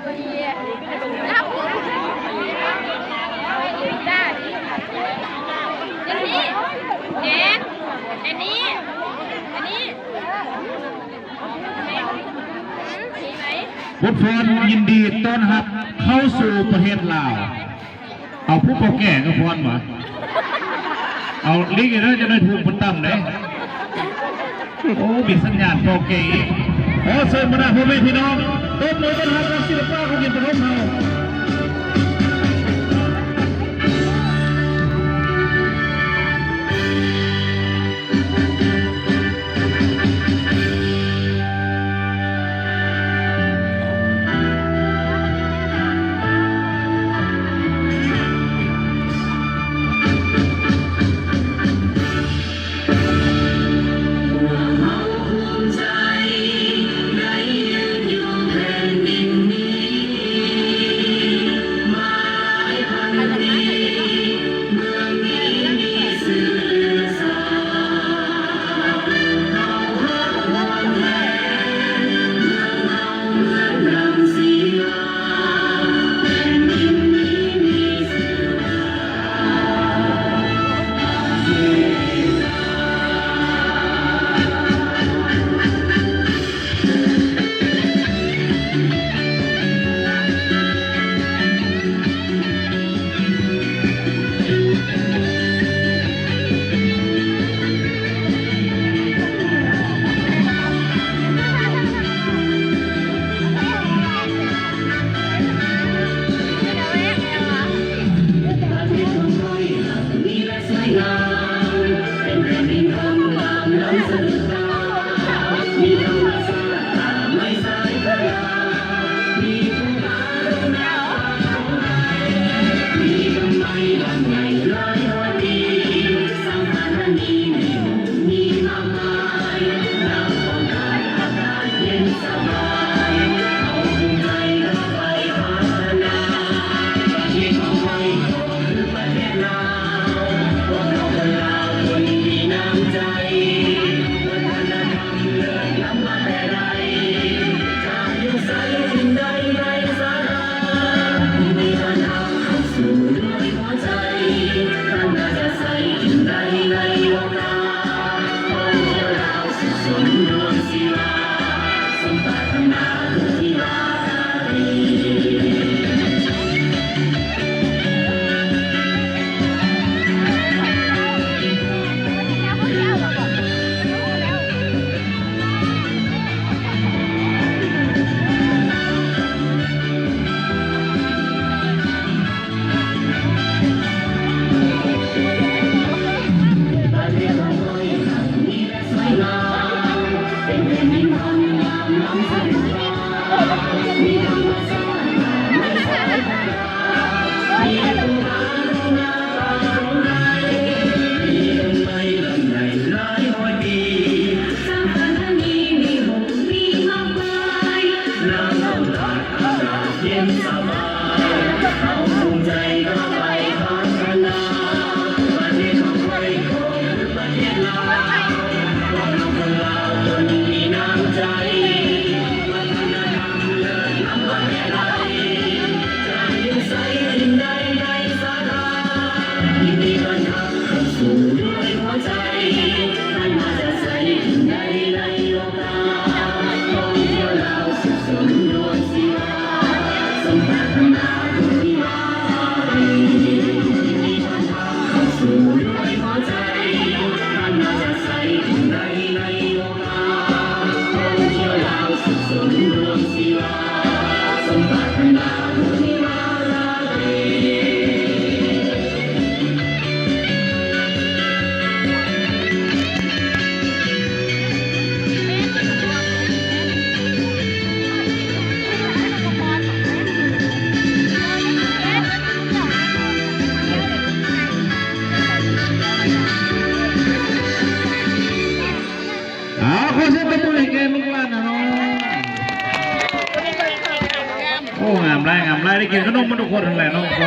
บุตรฟอนยินดีต้อนรับเข้าสู่ประเทศลาวเอาผู้ปกแก่ก็ฟอนมาเอาลิงก์แล้วจะได้ถูกมันตั้งเลยโอ้มีสัญญาณโปรเกย์ขอเชิญมาหน้าพ่อแม่พี่น้องต้นมือต้นหักศิลปะของยินดีต้อนรับขอเสียงปรบมือให้แกลูกหลานนะน้องโอ้งามไรงามไร่ได้กินขนมมันทุกคนทั้งแหละน้อง